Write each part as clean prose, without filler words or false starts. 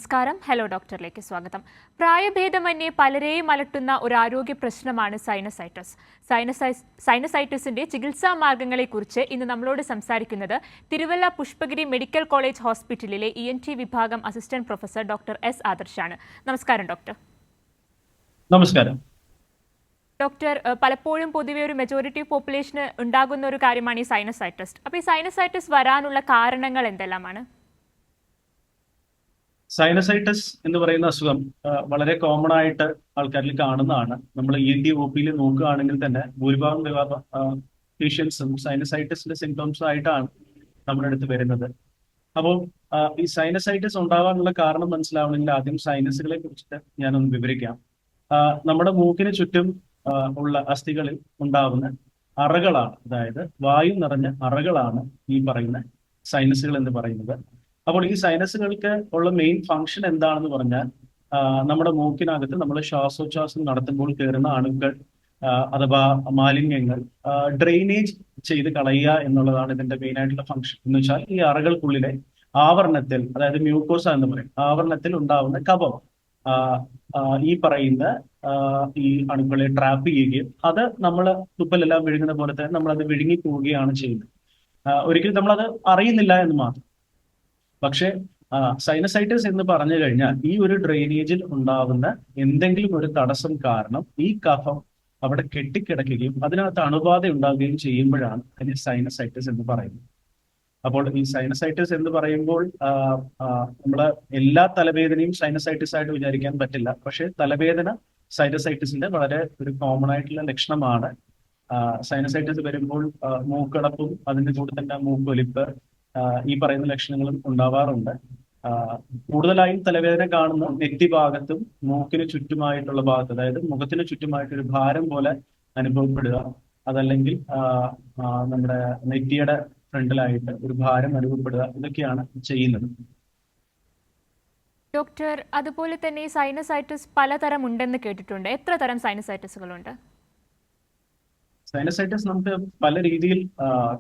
നമസ്കാരം. ഹലോ ഡോക്ടറിലേക്ക് സ്വാഗതം. പ്രായഭേദമന്യേ പലരെയും അലട്ടുന്ന ഒരു ആരോഗ്യ പ്രശ്നമാണ് സൈനസൈറ്റിസ്. സൈനസൈറ്റിസിന്റെ ചികിത്സാ മാർഗങ്ങളെക്കുറിച്ച് ഇന്ന് നമ്മളോട് സംസാരിക്കുന്നത് തിരുവല്ല പുഷ്പഗിരി മെഡിക്കൽ കോളേജ് ഹോസ്പിറ്റലിലെ ENT വിഭാഗം അസിസ്റ്റന്റ് പ്രൊഫസർ ഡോക്ടർ S. ആദർശാണ്. നമസ്കാരം ഡോക്ടർ. നമസ്കാരം ഡോക്ടർ, പലപ്പോഴും പൊതുവെ ഒരു മെജോറിറ്റി പോപ്പുലേഷന് ഉണ്ടാകുന്ന ഒരു കാര്യമാണ് ഈ സൈനസൈറ്റിസ്. അപ്പോൾ ഈ സൈനസൈറ്റിസ് വരാനുള്ള കാരണങ്ങൾ എന്തെല്ലാമാണ്? സൈനസൈറ്റിസ് എന്ന് പറയുന്ന അസുഖം വളരെ കോമൺ ആയിട്ട് ആൾക്കാരിൽ കാണുന്നതാണ്. നമ്മൾ ENT OP നോക്കുകയാണെങ്കിൽ തന്നെ ഭൂരിഭാഗം പേഷ്യൻസും സൈനസൈറ്റിസിന്റെ സിംറ്റംസ് ആയിട്ടാണ് നമ്മുടെ അടുത്ത് വരുന്നത്. അപ്പോൾ ഈ സൈനസൈറ്റിസ് ഉണ്ടാവാനുള്ള കാരണം മനസ്സിലാവണമെങ്കിൽ ആദ്യം സൈനസുകളെ കുറിച്ചിട്ട് ഞാനൊന്ന് വിവരിക്കാം. നമ്മുടെ മൂക്കിന് ചുറ്റും ഉള്ള അസ്ഥികളിൽ ഉണ്ടാവുന്ന അറകളാണ്, അതായത് വായു നിറഞ്ഞ അറകളാണ് ഈ പറയുന്ന സൈനസുകൾ എന്ന് പറയുന്നത്. അപ്പോൾ ഈ സൈനസുകൾക്ക് ഉള്ള മെയിൻ ഫംഗ്ഷൻ എന്താണെന്ന് പറഞ്ഞാൽ നമ്മുടെ മൂക്കിനകത്ത് നമ്മൾ ശ്വാസോച്ഛ്വാസം നടത്തുമ്പോൾ കയറുന്ന അണുക്കൾ അഥവാ മാലിന്യങ്ങൾ ഡ്രെയിനേജ് ചെയ്ത് കളയുക എന്നുള്ളതാണ് ഇതിന്റെ മെയിൻ ആയിട്ടുള്ള ഫംഗ്ഷൻ. എന്ന് വെച്ചാൽ ഈ അറകൾക്കുള്ളിലെ ആവരണത്തിൽ, അതായത് മ്യൂക്കോസ എന്ന് പറയും, ആവരണത്തിൽ ഉണ്ടാവുന്ന കഫം ഈ പറയുന്ന ഈ അണുക്കളെ ട്രാപ്പ് ചെയ്യുകയും അത് നമ്മൾ തുപ്പലെല്ലാം വിഴുങ്ങുന്ന പോലെ തന്നെ നമ്മളത് വിഴുങ്ങി പോവുകയാണ് ചെയ്യുന്നത്. ഒരിക്കലും നമ്മളത് അറിയുന്നില്ല എന്ന് മാത്രം. പക്ഷെ സൈനസൈറ്റിസ് എന്ന് പറഞ്ഞു കഴിഞ്ഞാൽ ഈ ഒരു ഡ്രെയിനേജിൽ ഉണ്ടാവുന്ന എന്തെങ്കിലും ഒരു തടസ്സം കാരണം ഈ കഫം അവിടെ കെട്ടിക്കിടക്കുകയും അതിനകത്ത് അണുബാധ ഉണ്ടാവുകയും ചെയ്യുമ്പോഴാണ് അതിന് സൈനസൈറ്റിസ് എന്ന് പറയുന്നത്. അപ്പോൾ ഈ സൈനസൈറ്റിസ് എന്ന് പറയുമ്പോൾ നമ്മള് എല്ലാ തലവേദനയും സൈനസൈറ്റിസ് ആയിട്ട് വിചാരിക്കാൻ പറ്റില്ല. പക്ഷെ തലവേദന സൈനസൈറ്റിസിന്റെ വളരെ ഒരു കോമൺ ആയിട്ടുള്ള ലക്ഷണമാണ്. സൈനസൈറ്റിസ് വരുമ്പോൾ മൂക്കടപ്പും അതിന്റെ കൂടെ തന്നെ മൂക്കൊലിപ്പ് ഈ പറയുന്ന ലക്ഷണങ്ങളും ഉണ്ടാവാറുണ്ട്. കൂടുതലായും തലവേദന കാണുന്ന നെറ്റി ഭാഗത്തും മൂക്കിന് ചുറ്റുമായിട്ടുള്ള ഭാഗത്ത്, അതായത് മുഖത്തിന് ചുറ്റുമായിട്ടൊരു ഭാരം പോലെ അനുഭവപ്പെടുക, അതല്ലെങ്കിൽ നമ്മുടെ നെറ്റിയുടെ ഫ്രണ്ടിലായിട്ട് ഒരു ഭാരം അനുഭവപ്പെടുക, ഇതൊക്കെയാണ് ചെയ്യുന്നത്. ഡോക്ടർ, അതുപോലെ തന്നെ ഈ സൈനസൈറ്റിസ് പലതരം ഉണ്ടെന്ന് കേട്ടിട്ടുണ്ട്. എത്ര തരം സൈനസൈറ്റിസുകളുണ്ട്? സൈനസൈറ്റിസ് നമുക്ക് പല രീതിയിൽ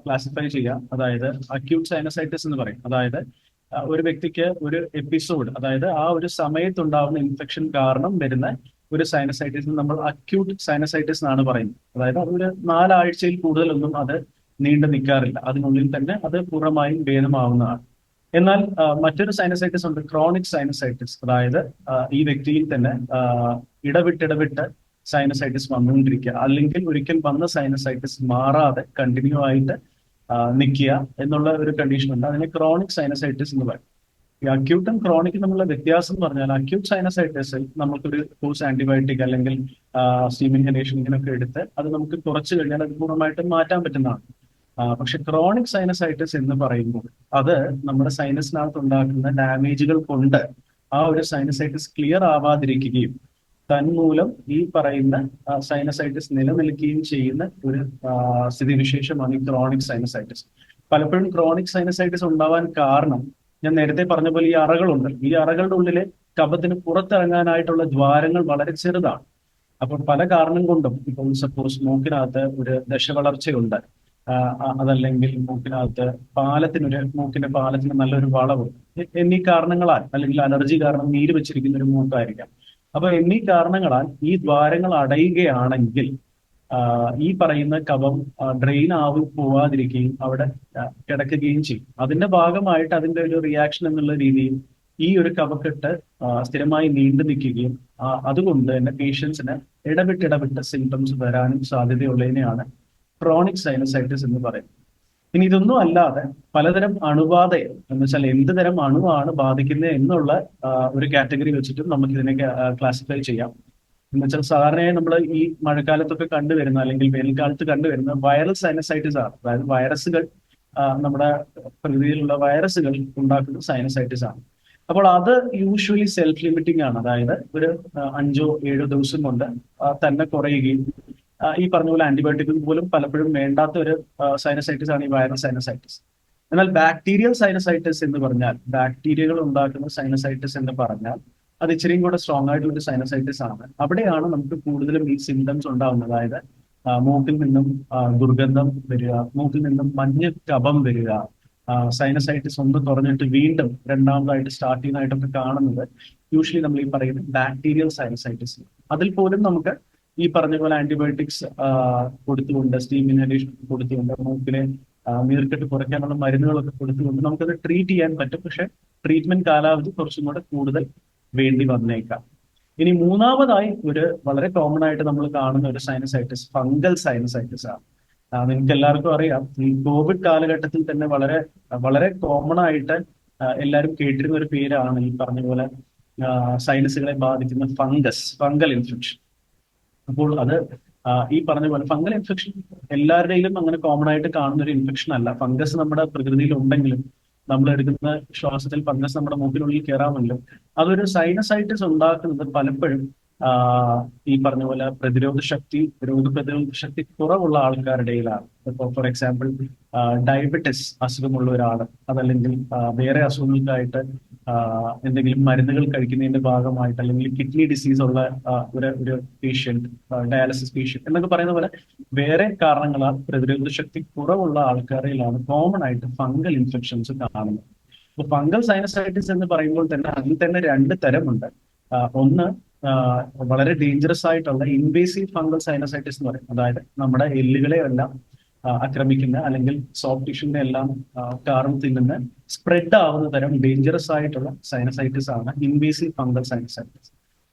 ക്ലാസിഫൈ ചെയ്യാം. അതായത് അക്യൂട്ട് സൈനസൈറ്റിസ് എന്ന് പറയും. അതായത് ഒരു വ്യക്തിക്ക് ഒരു എപ്പിസോഡ്, അതായത് ആ ഒരു സമയത്തുണ്ടാവുന്ന ഇൻഫെക്ഷൻ കാരണം വരുന്ന ഒരു സൈനസൈറ്റിസ് നമ്മൾ അക്യൂട്ട് സൈനസൈറ്റിസ് എന്നാണ് പറയുന്നത്. അതായത് അതൊരു 4 ആഴ്ചയിൽ കൂടുതലൊന്നും അത് നീണ്ടു നിൽക്കാറില്ല. അതിനുള്ളിൽ തന്നെ അത് പൂർണ്ണമായും ഭേദമാവുന്നതാണ്. എന്നാൽ മറ്റൊരു സൈനസൈറ്റിസ് ഉണ്ട്, ക്രോണിക് സൈനസൈറ്റിസ്. അതായത് ഈ വ്യക്തിയിൽ തന്നെ ഇടവിട്ട് സൈനസൈറ്റിസ് വന്നുകൊണ്ടിരിക്കുക, അല്ലെങ്കിൽ ഒരിക്കൽ വന്ന സൈനസൈറ്റിസ് മാറാതെ കണ്ടിന്യൂ ആയിട്ട് നിൽക്കുക എന്നുള്ള ഒരു കണ്ടീഷൻ ഉണ്ട്. അതിനെ ക്രോണിക് സൈനസൈറ്റിസ് എന്ന് പറയും. ഈ അക്യൂട്ടും ക്രോണിക്കും തമ്മിലുള്ള വ്യത്യാസം എന്ന് പറഞ്ഞാൽ അക്യൂട്ട് സൈനസൈറ്റിസിൽ നമുക്കൊരു കോഴ്സ് ആന്റിബയോട്ടിക് അല്ലെങ്കിൽ സ്റ്റീം ഇൻഹലേഷൻ ഇങ്ങനെയൊക്കെ എടുത്ത് അത് നമുക്ക് കുറച്ച് കഴിഞ്ഞാൽ അത് പൂർണ്ണമായിട്ടും മാറ്റാൻ പറ്റുന്നതാണ്. പക്ഷെ ക്രോണിക് സൈനസൈറ്റിസ് എന്ന് പറയുമ്പോൾ അത് നമ്മുടെ സൈനസിനകത്ത് ഉണ്ടാക്കുന്ന ഡാമേജുകൾ കൊണ്ട് ആ ഒരു സൈനസൈറ്റിസ് ക്ലിയർ ആവാതിരിക്കുകയും തന്മൂലം ഈ പറയുന്ന സൈനസൈറ്റിസ് നിലനിൽക്കുകയും ചെയ്യുന്ന ഒരു സ്ഥിതിവിശേഷമാണ് ഈ ക്രോണിക് സൈനസൈറ്റിസ്. പലപ്പോഴും ക്രോണിക് സൈനസൈറ്റിസ് ഉണ്ടാവാൻ കാരണം ഞാൻ നേരത്തെ പറഞ്ഞ പോലെ ഈ അറകളുണ്ട്. ഈ അറകളുടെ ഉള്ളിലെ കഫത്തിന് പുറത്തിറങ്ങാനായിട്ടുള്ള ദ്വാരങ്ങൾ വളരെ ചെറുതാണ്. അപ്പോൾ പല കാരണം കൊണ്ടും, ഇപ്പോൾ സപ്പോസ് മൂക്കിനകത്ത് ഒരു ദശവളർച്ചയുണ്ട്, അതല്ലെങ്കിൽ മൂക്കിനകത്ത് മൂക്കിന്റെ പാലത്തിന് നല്ലൊരു വളവ്, എന്നീ കാരണങ്ങളാൽ, അല്ലെങ്കിൽ അലർജി കാരണം നീര് വെച്ചിരിക്കുന്ന ഒരു മൂക്കായിരിക്കാം. അപ്പൊ എന്നീ കാരണങ്ങളാൽ ഈ ദ്വാരങ്ങൾ അടയുകയാണെങ്കിൽ ഈ പറയുന്ന കഫം ഡ്രെയിൻ പോവാതിരിക്കുകയും അവിടെ കിടക്കുകയും ചെയ്യും. അതിന്റെ ഭാഗമായിട്ട് അതിന്റെ ഒരു റിയാക്ഷൻ എന്നുള്ള രീതിയിൽ ഈ ഒരു കഫക്കെട്ട് സ്ഥിരമായി നീണ്ടു നിൽക്കുകയും അതുകൊണ്ട് തന്നെ പേഷ്യൻസിന് ഇടവിട്ട് സിംറ്റംസ് വരാനും സാധ്യതയുള്ളതിനെയാണ് ക്രോണിക് സൈനസൈറ്റിസ് എന്ന് പറയുന്നത്. ഇനി ഇതൊന്നും അല്ലാതെ പലതരം അണുബാധയെ, എന്ന് വെച്ചാൽ എന്ത് തരം അണുവാണ് ബാധിക്കുന്നത് എന്നുള്ള ഒരു കാറ്റഗറി വെച്ചിട്ടും നമുക്ക് ഇതിനെ ക്ലാസിഫൈ ചെയ്യാം. എന്ന് വെച്ചാൽ സാധാരണയായി നമ്മൾ ഈ മഴക്കാലത്തൊക്കെ കണ്ടുവരുന്ന, അല്ലെങ്കിൽ വേനൽക്കാലത്ത് കണ്ടുവരുന്ന വൈറൽ സൈനസൈറ്റിസ് ആണ്. അതായത് വൈറസുകൾ, നമ്മുടെ പ്രകൃതിയിലുള്ള വൈറസുകൾ ഉണ്ടാക്കുന്ന സൈനസൈറ്റിസ് ആണ്. അപ്പോൾ അത് യൂഷ്വലി സെൽഫ് ലിമിറ്റിംഗ് ആണ്. അതായത് ഒരു 5-7 ദിവസം കൊണ്ട് തന്നെ കുറയുകയും ഈ പറഞ്ഞ പോലെ ആന്റിബയോട്ടിക് പോലും പലപ്പോഴും വേണ്ടാത്ത ഒരു സൈനസൈറ്റിസ് ആണ് ഈ വൈറൽ സൈനസൈറ്റിസ്. എന്നാൽ ബാക്ടീരിയൽ സൈനസൈറ്റിസ് എന്ന് പറഞ്ഞാൽ, ബാക്ടീരിയകൾ ഉണ്ടാക്കുന്ന സൈനസൈറ്റിസ് എന്ന് പറഞ്ഞാൽ അത് ഇച്ചിരിയും കൂടെ സ്ട്രോങ് ആയിട്ടുള്ള ഒരു സൈനസൈറ്റിസ് ആണ്. അവിടെയാണ് നമുക്ക് കൂടുതലും ഈ സിംറ്റംസ് ഉണ്ടാവുന്നത്. അതായത് മൂക്കിൽ നിന്നും ദുർഗന്ധം വരിക, മൂക്കിൽ നിന്നും മഞ്ഞ കഫം വരിക, സൈനസൈറ്റിസ് ഒന്ന് കുറഞ്ഞിട്ട് വീണ്ടും രണ്ടാമതായിട്ട് സ്റ്റാർട്ട് ചെയ്യുന്നതായിട്ടൊക്കെ കാണുന്നത് യൂഷ്വലി നമ്മൾ ഈ പറയുന്ന ബാക്ടീരിയൽ സൈനസൈറ്റിസ്. അതിൽ പോലും നമുക്ക് ഈ പറഞ്ഞ പോലെ ആന്റിബയോട്ടിക്സ് കൊടുത്തുകൊണ്ട്, സ്റ്റീം ഇൻഹലേഷൻ കൊടുത്തുകൊണ്ട്, മൂക്കിലെ നീർക്കെട്ട് കുറയ്ക്കാനുള്ള മരുന്നുകളൊക്കെ കൊടുത്തുകൊണ്ട് നമുക്കത് ട്രീറ്റ് ചെയ്യാൻ പറ്റും. പക്ഷെ ട്രീറ്റ്മെന്റ് കാലാവധി കുറച്ചും കൂടെ കൂടുതൽ വേണ്ടി വന്നേക്കാം. ഇനി മൂന്നാമതായി ഒരു വളരെ കോമൺ ആയിട്ട് നമ്മൾ കാണുന്ന ഒരു സൈനസൈറ്റിസ് ഫംഗൽ സൈനസൈറ്റിസ് ആണ്. നിങ്ങൾക്ക് എല്ലാവർക്കും അറിയാം, ഈ കോവിഡ് കാലഘട്ടത്തിൽ തന്നെ വളരെ വളരെ കോമൺ ആയിട്ട് എല്ലാവരും കേട്ടിരുന്ന ഒരു പേരാണ് ഈ പറഞ്ഞ പോലെ സൈനസുകളെ ബാധിക്കുന്ന ഫംഗൽ ഇൻഫെക്ഷൻ. അപ്പോൾ അത് ഈ പറഞ്ഞ പോലെ ഫംഗൽ ഇൻഫെക്ഷൻ എല്ലാവരുടെയും അങ്ങനെ കോമൺ ആയിട്ട് കാണുന്ന ഒരു ഇൻഫെക്ഷൻ അല്ല. ഫംഗസ് നമ്മുടെ പ്രകൃതിയിൽ ഉണ്ടെങ്കിലും നമ്മൾ എടുക്കുന്ന ശ്വാസത്തിൽ ഫംഗസ് നമ്മുടെ മൂക്കിനുള്ളിൽ കയറാമല്ലോ. അതൊരു സൈനസൈറ്റിസ് ഉണ്ടാക്കുന്നത് പലപ്പോഴും ഈ പറഞ്ഞ പോലെ രോഗപ്രതിരോധ ശക്തി കുറവുള്ള ആൾക്കാരുടെ ഇടയിലാണ്. ഇപ്പോൾ ഫോർ എക്സാമ്പിൾ ഡയബറ്റിസ് അസുഖമുള്ള ഒരാൾ, അതല്ലെങ്കിൽ വേറെ അസുഖങ്ങൾക്കായിട്ട് എന്തെങ്കിലും മരുന്നുകൾ കഴിക്കുന്നതിന്റെ ഭാഗമായിട്ട്, അല്ലെങ്കിൽ കിഡ്നി ഡിസീസ് ഉള്ള ഒരു പേഷ്യന്റ്, ഡയാലിസിസ് പേഷ്യന്റ് എന്നൊക്കെ പറയുന്ന പോലെ വേറെ കാരണങ്ങളാൽ പ്രതിരോധ ശക്തി കുറവുള്ള ആൾക്കാരിലാണ് കോമൺ ആയിട്ട് ഫംഗൽ ഇൻഫെക്ഷൻസ് കാണുന്നത്. അപ്പൊ ഫംഗൽ സൈനസൈറ്റിസ് എന്ന് പറയുമ്പോൾ തന്നെ അതിൽ തന്നെ രണ്ട് തരമുണ്ട്. ഒന്ന് വളരെ ഡേഞ്ചറസ് ആയിട്ടുള്ള ഇൻവേസീവ് ഫംഗൽ സൈനസൈറ്റിസ് എന്ന് പറയും. അതായത് നമ്മുടെ എല്ലുകളെ എല്ലാം ആക്രമിക്കുന്ന, അല്ലെങ്കിൽ സോഫ്റ്റ് ടിഷ്യൂവിനെ എല്ലാം കാർന്ന് തിന്നുന്ന, സ്പ്രെഡ് ആവുന്ന തരം ഡേഞ്ചറസ് ആയിട്ടുള്ള സൈനസൈറ്റിസ് ആണ് ഇൻവേസീവ് ഫംഗൽ സൈനസൈറ്റിസ്.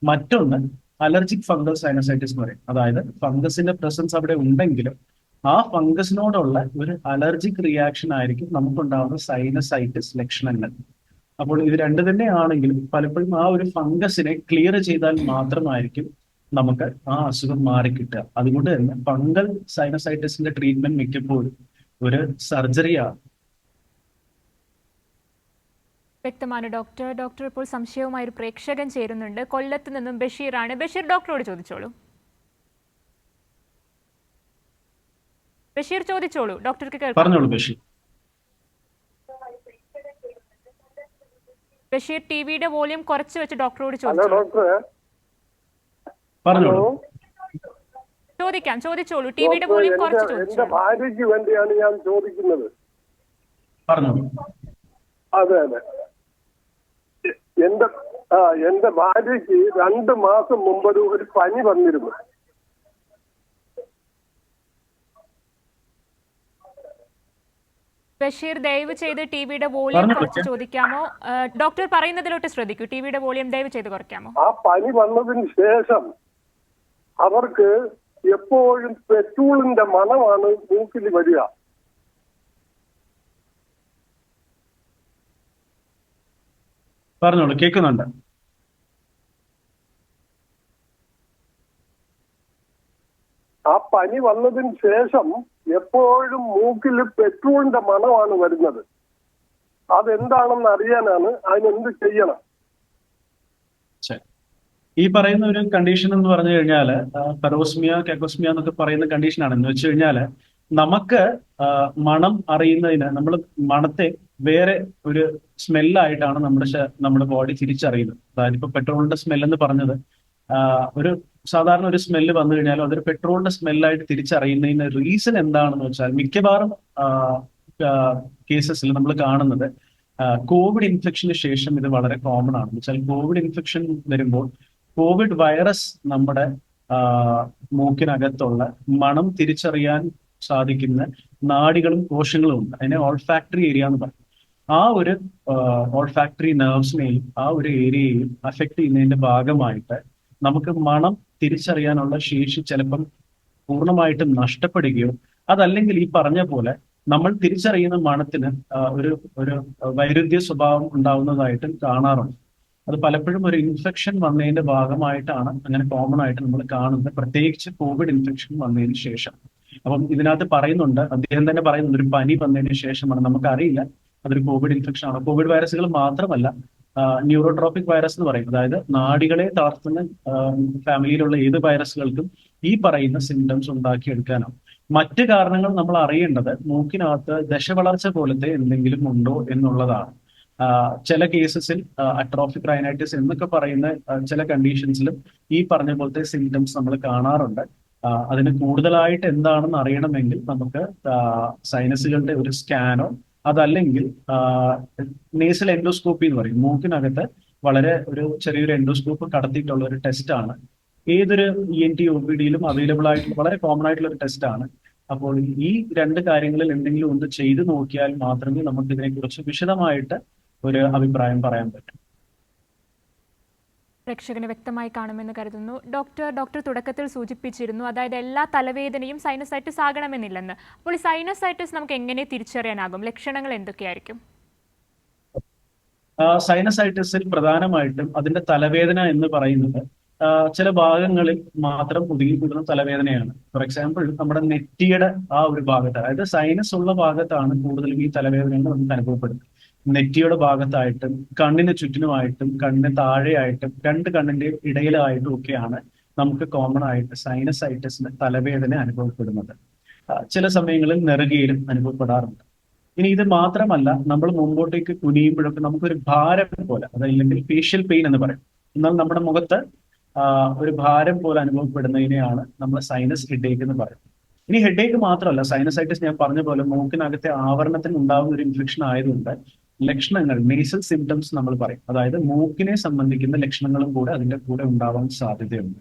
മറ്റൊന്ന് അലർജിക് ഫംഗൽ സൈനസൈറ്റിസ് എന്ന് പറയും. അതായത് ഫംഗസിന്റെ പ്രസൻസ് അവിടെ ഉണ്ടെങ്കിലും ആ ഫംഗസിനോടുള്ള ഒരു അലർജിക് റിയാക്ഷൻ ആയിരിക്കും നമുക്കുണ്ടാവുന്ന സൈനസൈറ്റിസ് ലക്ഷണങ്ങൾ. അപ്പോൾ ഇത് രണ്ട് തന്നെ ആണെങ്കിലും പലപ്പോഴും ആ ഒരു ഫംഗസിനെ ക്ലിയർ ചെയ്താൽ മാത്രമായിരിക്കും നമുക്ക് ആ അസുഖം മാറിക്കിട്ടുക. അതുകൊണ്ട് തന്നെ ഫംഗൽ സൈനസൈറ്റിസിന്റെ ട്രീറ്റ്മെന്റ് മിക്കപ്പോഴും ഒരു സർജറിയാണ്. വ്യക്തമാണ് ഡോക്ടർ. ഡോക്ടർ ഇപ്പോൾ സംശയവുമായി ഒരു പ്രേക്ഷകൻ ചേരുന്നുണ്ട്. കൊല്ലത്ത് നിന്നും ബഷീറാണ്. ബഷീർ ഡോക്ടറോട് ചോദിച്ചോളൂ. ബഷീർ ചോദിച്ചോളൂ, ഡോക്ടർക്ക് കേൾക്കാം. പറഞ്ഞോളൂ ബഷീർ. ബഷീർ ടിവിയുടെ വോളിയം കുറച്ച് വെച്ച് ഡോക്ടറോട് ചോദിച്ചോളൂ. ചോദിച്ചോളൂ. ടിവിയുടെ വോളിയം കുറച്ച് ചോദിച്ചോളൂ. എന്റെ ഭാര്യയ്ക്ക് വേണ്ടിയാണ് ഞാൻ ചോദിക്കുന്നത്. അതെ എന്റെ ഭാര്യയ്ക്ക് 2 മാസം മുമ്പ് ഒരു പനി വന്നിരുന്നു. ബഷീർ ദയവ് ചെയ്ത് ടിവിയുടെ വോളിയം കുറച്ച് ചോദിക്കാമോ? ഡോക്ടർ പറയുന്നതിലോട്ട് ശ്രദ്ധിക്കൂ. ടിവിയുടെ വോളിയം ദയവ് ചെയ്ത് കുറയ്ക്കാമോ? ആ പനി വന്നതിന് ശേഷം അവർക്ക് എപ്പോഴും പെട്രോളിന്റെ മണമാണ് മൂക്കിൽ വരിക. പറഞ്ഞോളൂ, കേൾക്കുന്നുണ്ട്. ആ പനി വന്നതിന് ശേഷം എപ്പോഴും മൂക്കിൽ പെട്രോളിന്റെ മണമാണ് വരുന്നത്. അതെന്താണെന്ന് അറിയാനാണ്. അതിനെന്ത് ചെയ്യണം? ഈ പറയുന്ന ഒരു കണ്ടീഷൻ എന്ന് പറഞ്ഞു കഴിഞ്ഞാൽ പെറോസ്മിയ, കാക്കോസ്മിയ എന്നൊക്കെ പറയുന്ന കണ്ടീഷനാണ്. എന്ന് വെച്ച് കഴിഞ്ഞാൽ നമുക്ക് മണം അറിയുന്നതിന് നമ്മൾ മണത്തെ വേറെ ഒരു സ്മെല്ലായിട്ടാണ് നമ്മുടെ ബോഡി തിരിച്ചറിയുന്നത്. അതായത് ഇപ്പൊ പെട്രോളിന്റെ സ്മെല്ലെന്ന് പറഞ്ഞത് ഒരു സാധാരണ ഒരു സ്മെല്ല് വന്നു കഴിഞ്ഞാൽ അതൊരു പെട്രോളിന്റെ സ്മെല്ലായിട്ട് തിരിച്ചറിയുന്നതിന് റീസൺ എന്താണെന്ന് വെച്ചാൽ മിക്കവാറും കേസസിൽ നമ്മൾ കാണുന്നത് കോവിഡ് ഇൻഫെക്ഷന് ശേഷം ഇത് വളരെ കോമൺ ആണ്. വെച്ചാൽ കോവിഡ് ഇൻഫെക്ഷൻ വരുമ്പോൾ കോവിഡ് വൈറസ് നമ്മുടെ മൂക്കിനകത്തുള്ള മണം തിരിച്ചറിയാൻ സാധിക്കുന്ന നാഡികളും കോശങ്ങളും ഉണ്ട്. അതിനെ ഓൾഫാക്ടറി ഏരിയ എന്ന് പറയും. ആ ഒരു ഓൾഫാക്ടറി നെർവ്സിനെയും ആ ഒരു ഏരിയയെയും അഫക്ട് ചെയ്യുന്നതിന്റെ ഭാഗമായിട്ട് നമുക്ക് മണം തിരിച്ചറിയാനുള്ള ശേഷി ചിലപ്പം പൂർണ്ണമായിട്ടും നഷ്ടപ്പെടുകയോ, അതല്ലെങ്കിൽ ഈ പറഞ്ഞ പോലെ നമ്മൾ തിരിച്ചറിയുന്ന മണത്തിന് ഒരു വൈരുദ്ധ്യ സ്വഭാവം ഉണ്ടാവുന്നതായിട്ടും കാണാറുണ്ട്. അത് പലപ്പോഴും ഒരു ഇൻഫെക്ഷൻ വന്നതിന്റെ ഭാഗമായിട്ടാണ് അങ്ങനെ കോമൺ ആയിട്ട് നമ്മൾ കാണുന്നത്, പ്രത്യേകിച്ച് കോവിഡ് ഇൻഫെക്ഷൻ വന്നതിന് ശേഷം. അപ്പം ഇതിനകത്ത് പറയുന്നുണ്ട്, അദ്ദേഹം തന്നെ പറയുന്നുണ്ട്, ഒരു പനി വന്നതിന് ശേഷമാണ്. നമുക്കറിയില്ല അതൊരു കോവിഡ് ഇൻഫെക്ഷൻ ആണോ. കോവിഡ് വൈറസുകൾ മാത്രമല്ല, ന്യൂറോട്രോപിക് വൈറസ് എന്ന് പറയും. അതായത് നാഡികളെ തളർത്തുന്ന ഫാമിലിയിലുള്ള ഏത് വൈറസുകൾക്കും ഈ പറയുന്ന സിംറ്റംസ് ഉണ്ടാക്കിയെടുക്കാനാവും. മറ്റ് കാരണങ്ങൾ നമ്മൾ അറിയേണ്ടത് മൂക്കിനകത്ത് ദശവളർച്ച പോലത്തെ എന്തെങ്കിലും ഉണ്ടോ എന്നുള്ളതാണ്. ചില കേസസിൽ അട്രോഫിക് റൈനൈറ്റിസ് എന്നൊക്കെ പറയുന്ന ചില കണ്ടീഷൻസിലും ഈ പറഞ്ഞ പോലത്തെ സിംറ്റംസ് നമ്മൾ കാണാറുണ്ട്. അതിന് കൂടുതലായിട്ട് എന്താണെന്ന് അറിയണമെങ്കിൽ നമുക്ക് സൈനസുകളുടെ ഒരു സ്കാനോ അതല്ലെങ്കിൽ നേസൽ എൻഡോസ്കോപ്പി എന്ന് പറയും. മൂക്കിനകത്ത് വളരെ ഒരു ചെറിയൊരു എൻഡോസ്കോപ്പ് കടത്തിയിട്ടുള്ള ഒരു ടെസ്റ്റാണ്. ഏതൊരു ENT OPD-യിലും അവൈലബിൾ ആയിട്ടുള്ള വളരെ കോമൺ ആയിട്ടുള്ള ഒരു ടെസ്റ്റാണ്. അപ്പോൾ ഈ രണ്ട് കാര്യങ്ങളിൽ എന്തെങ്കിലും ഒന്ന് ചെയ്തു നോക്കിയാൽ മാത്രമേ നമുക്ക് ഇതിനെക്കുറിച്ച് വിശദമായിട്ട് ഒരു അഭിപ്രായം പറയാൻ പറ്റൂ. പ്രേക്ഷകന് വ്യക്തമായി കാണുമെന്ന് കരുതുന്നു. ഡോക്ടർ തുടക്കത്തിൽ സൂചിപ്പിച്ചിരുന്നു, അതായത് എല്ലാ തലവേദനയും സൈനസൈറ്റിസ് ആകണമെന്നില്ലെന്ന്. അപ്പോൾ ഈ സൈനസൈറ്റിസ് നമുക്ക് എങ്ങനെ തിരിച്ചറിയാനാകും? ലക്ഷണങ്ങൾ എന്തൊക്കെയായിരിക്കും? സൈനസൈറ്റിസിൽ പ്രധാനമായിട്ടും അതിന്റെ തലവേദന എന്ന് പറയുന്നത് ചില ഭാഗങ്ങളിൽ മാത്രം ഒതുങ്ങിക്കൂടുന്ന തലവേദനയാണ്. ഫോർ എക്സാമ്പിൾ, നമ്മുടെ നെറ്റിയുടെ ആ ഒരു ഭാഗത്ത്, അതായത് സൈനസ് ഉള്ള ഭാഗത്താണ് കൂടുതലും ഈ തലവേദനകൾ നമുക്ക് അനുഭവപ്പെടുന്നത്. നെറ്റിയുടെ ഭാഗത്തായിട്ടും കണ്ണിന് ചുറ്റിനുമായിട്ടും കണ്ണിന് താഴെയായിട്ടും രണ്ട് കണ്ണിന്റെ ഇടയിലായിട്ടും ഒക്കെയാണ് നമുക്ക് കോമൺ ആയിട്ട് സൈനസൈറ്റിസിന് തലവേദന അനുഭവപ്പെടുന്നത്. ചില സമയങ്ങളിൽ നെറുകയിലും അനുഭവപ്പെടാറുണ്ട്. ഇനി ഇത് മാത്രമല്ല, നമ്മൾ മുമ്പോട്ടേക്ക് കുനിയുമ്പോഴൊക്കെ നമുക്കൊരു ഭാരം പോലെ, അതല്ലെങ്കിൽ ഫേഷ്യൽ പെയിൻ എന്ന് പറയും, എന്നാൽ നമ്മുടെ മുഖത്ത് ഒരു ഭാരം പോലെ അനുഭവപ്പെടുന്നതിനെയാണ് നമ്മൾ സൈനസ് ഹെഡേക്ക് എന്ന് പറയുന്നത്. ഇനി ഹെഡേക്ക് മാത്രമല്ല, സൈനസൈറ്റിസ് ഞാൻ പറഞ്ഞ പോലെ മൂക്കിനകത്തെ ആവരണത്തിന് ഉണ്ടാകുന്ന ഒരു ഇൻഫെക്ഷൻ ആയതുകൊണ്ട് ലക്ഷണങ്ങൾ, നേസൽ സിംറ്റംസ് നമ്മൾ പറയും, അതായത് മൂക്കിനെ സംബന്ധിക്കുന്ന ലക്ഷണങ്ങളും കൂടെ അതിന്റെ കൂടെ ഉണ്ടാവാൻ സാധ്യതയുണ്ട്.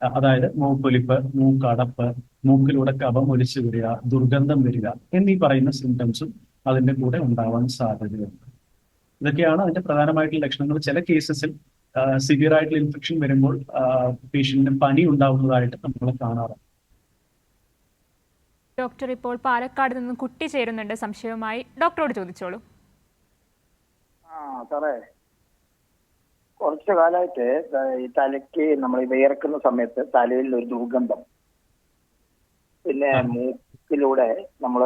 അതായത് മൂക്കൊലിപ്പ്, മൂക്കടപ്പ്, മൂക്കിലൂടെ കഫം ഒലിച്ചു വരിക, ദുർഗന്ധം വരിക എന്നീ പറയുന്ന സിംറ്റംസും അതിന്റെ കൂടെ ഉണ്ടാവാൻ സാധ്യതയുണ്ട്. ഇതൊക്കെയാണ് അതിന്റെ പ്രധാനമായിട്ടുള്ള ലക്ഷണങ്ങൾ. ചില കേസസിൽ സിവിയർ ആയിട്ടുള്ള ഇൻഫെക്ഷൻ വരുമ്പോൾ പേഷ്യന്റിന് പനി ഉണ്ടാവുന്നതായിട്ട് നമ്മൾ കാണാറുണ്ട്. ഡോക്ടർ, ഇപ്പോൾ പാലക്കാട് നിന്ന് കുട്ടി ചേരുന്നുണ്ട് സംശയവുമായി. ഡോക്ടറോട് ചോദിച്ചോളൂ. സാറേ, കുറച്ചു കാലമായിട്ട് ഈ തലയ്ക്ക് നമ്മൾ വിയർക്കുന്ന സമയത്ത് തലയിൽ ഒരു ദുർഗന്ധം, പിന്നെ മൂക്കിലൂടെ നമ്മൾ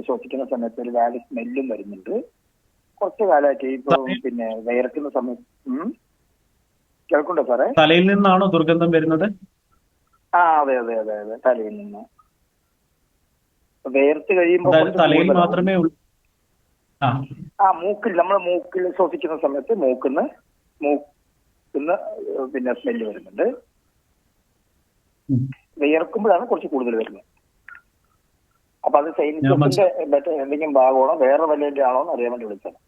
ശ്വസിക്കുന്ന സമയത്ത് ഒരു വാലി സ്മെല്ലും വരുന്നുണ്ട്. കുറച്ചു കാലമായിട്ട് ഇപ്പൊ പിന്നെ വിയർക്കുന്ന സമയത്ത് കേൾക്കുന്നുണ്ടോ സാറേ? തലയിൽ നിന്നാണോ ദുർഗന്ധം വരുന്നത്? അതെ അതെ അതെ അതെ, തലയിൽ നിന്ന് വേർത്ത് കഴിയുമ്പോൾ തലയിൽ മാത്രമേ മൂക്കിൽ, നമ്മൾ മൂക്കിൽ ശ്വസിക്കുന്ന സമയത്ത് മൂക്കിന്ന് പിന്നെ സ്മെല്ല് വരുന്നുണ്ട്. വിയർക്കുമ്പോഴാണ് കുറച്ച് കൂടുതൽ വരുന്നത്. അപ്പൊ അത് സൈനസിന്റെ എന്തെങ്കിലും ഭാഗമാണോ വേറെ വല്ലതിന്റെ ആണോ എന്ന് അറിയാൻ വേണ്ടി വിളിച്ചത്.